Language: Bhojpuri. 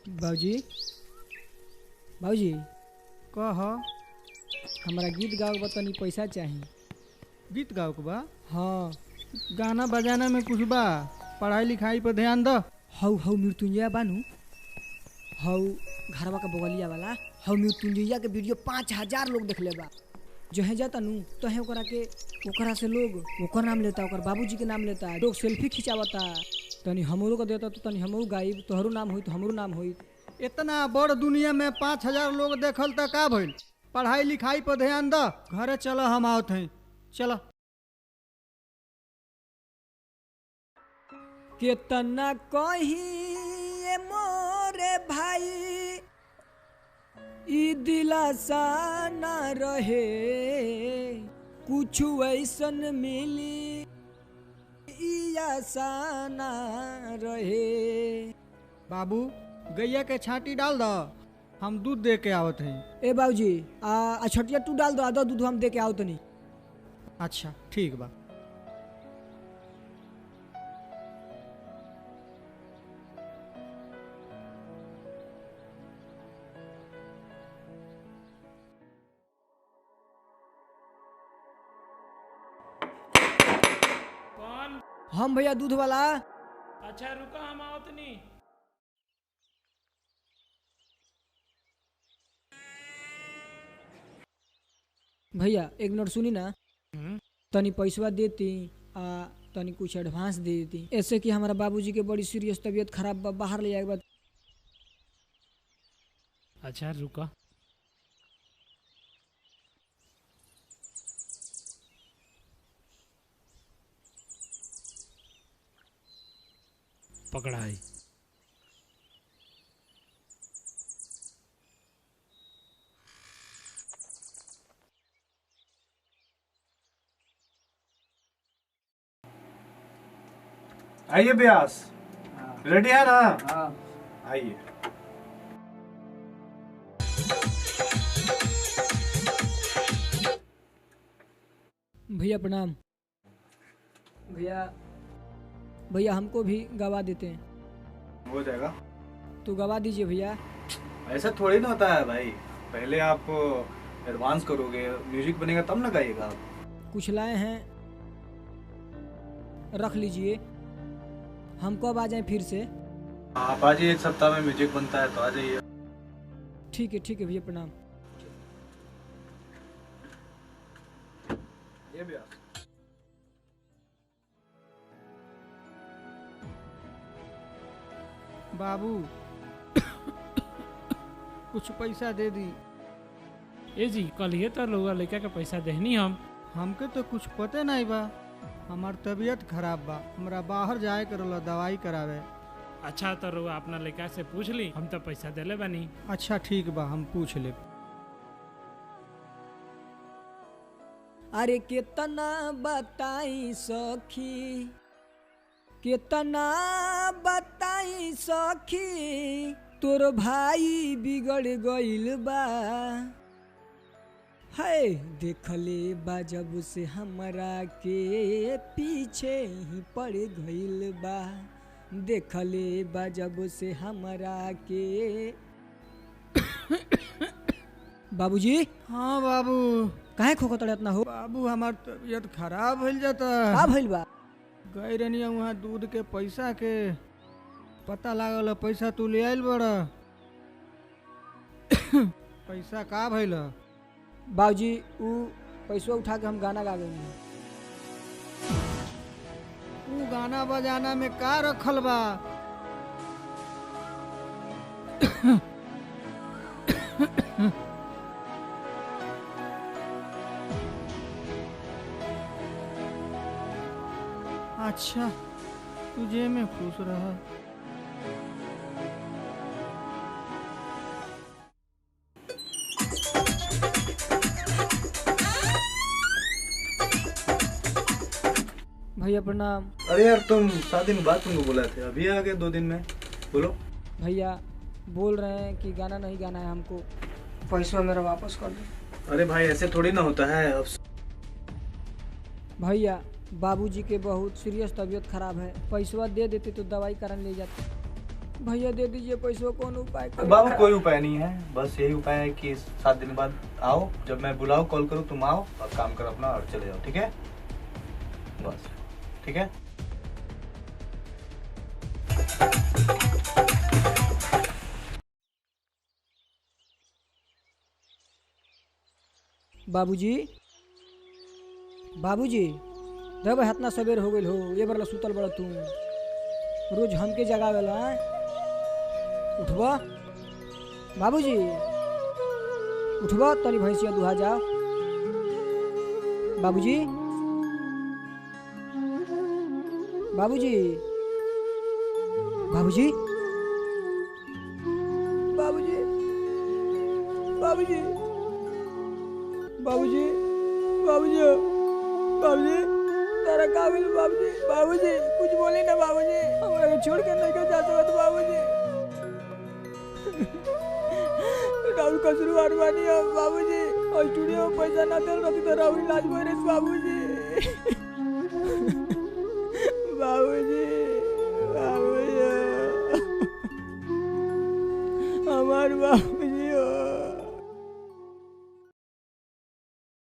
बाबूजी बाबूजी कह। हमारा गीत गाओ बा तनी पैसा चाही। गीत गाओ के बा? हाँ। गाना बजाना में कुछ बा? पढ़ाई लिखाई पर ध्यान द। हऊ हऊ मृत्युंजया बानू, हऊ घरवा का बगलिया वाला हऊ मृत्युंजया के वीडियो 5000 लोग देख ले बा। जो है जाता नू तो है ओकरा से लोग ओकर नाम लेता, ओकर बाबूजी के नाम लेता, लोग सेल्फी खिंचावता। तनी हमरो को देता तो तनी हमरो गाइब, तोहरो नाम होई तो हमरो नाम होई। इतना बड़ दुनिया में 5000 लोग देखल त का भइल? पढ़ाई लिखाई पर ध्यान द। घरे चल, हम आवत हैं। चल। केतना कही मोरे भाई ई दिलासा ना रहे, कुछ ऐसन मिली ई आशा ना रहे। बाबू गैया के छाटी डाल द, हम दूध दे के आवत हैं। ए बाबूजी आ छटिया तू डाल दो, आधा दूध हम दे के आओ तनी। अच्छा ठीक बा। कौन? हम भैया दूध वाला। अच्छा रुको, हम आओ तनी। भैया एक मिनट सुनी ना, तनी पैसा देती आ तनी कुछ एडवांस दे देती, ऐसे कि हमारा बाबूजी के बड़ी सीरियस तबीयत खराब बा, बाहर ले जाएगा। अच्छा रुको। पकड़ाई। आइए ब्यास, रेडी है ना? हाँ। आइए। भैया प्रणाम। भैया हमको भी गवा देते हैं। हो जाएगा। तो गवा दीजिए भैया। ऐसा थोड़ी ना होता है भाई, पहले आप एडवांस करोगे, म्यूजिक बनेगा तब ना गाइएगा आप। कुछ लाए हैं, रख लीजिए। हम कब आ जाएं फिर से? आप आ जाइए, एक सप्ताह में म्यूजिक बनता है तो आ जाइए। ठीक है भैया प्रणाम। ये ब्यास। बाबू कुछ पैसा दे दी। ए जी कल ये तो लोग लड़का के पैसा देहनी हम। हमके तो कुछ पते नहीं बा, हमार तबीयत खराब बा, हमरा बाहर जाए के रहल दवाई करावे। अच्छा तो रुआ अपना लड़का से पूछ ली, हम तो पैसा देले बानी। अच्छा ठीक बा, हम पूछ ले। अरे केतना बताई सखी, केतना बताई सखी, तोर भाई बिगड़ गइल बा। है देखले बा जब से हमरा के पीछे ही पड़ गइल बा, देखले बा जब से हमरा के। बाबूजी। हाँ बाबू। काहे खोखतड़े इतना हो? बाबू हमार तबीयत खराब हो जाता। का भइल बा? गई रहनी वहाँ दूध के पैसा के पता लागल, पैसा तू ले आइल बड़ा। पैसा का भइल? बाबूजी ऊ पैसा उठा के हम गाना गा गए। ऊ गाना बजाना में का रखल बा? अच्छा तुझे में खुश रहा। भैया प्रणाम। अरे यार तुम 7 दिन बाद तुमको बोला थे, अभी आ गए 2 दिन में। बोलो। भैया बोल रहे हैं कि गाना नहीं गाना है हमको, पैसा मेरा वापस कर दो। अरे भाई ऐसे थोड़ी ना होता है। अब भैया बाबूजी के बहुत सीरियस तबीयत खराब है, पैसा दे देते तो दवाई कराने ले जाते। भैया दे दीजिए पैसों, कौन उपाय करें? बाबू कोई उपाय नहीं है, बस यही उपाय है कि 7 दिन बाद आओ, जब मैं बुलाऊं कॉल करूं तुम आओ और काम करो अपना और चले जाओ, ठीक है? बस ठीक है। बाबूजी, बाबूजी, देख भाई इतना सवेर हो गइल हो, ये बरला सुतल बड़ा तू, रोज हमके जगावेला हैं? उठबा बाबूजी, उठबा, तनी भैंसिया दुहा जाओ। बाबूजी, बाबूजी, बाबूजी, बाबूजी, बाबूजी, बाबूजी, बाबूजी, बाबूजी, तारा का भेल बाबूजी? बाबूजी कुछ बोली ना बाबूजी, हमरा के छोड़ के नहीं के जा सकत बाबूजी। राहुल कसुरवार बानी हम बाबूजी, और स्टूडियो में पैसा ना देल रहती तो राहुल इलाज भइल रहित बाबूजी। बाबूजी, बाबूजी, हमार बाबू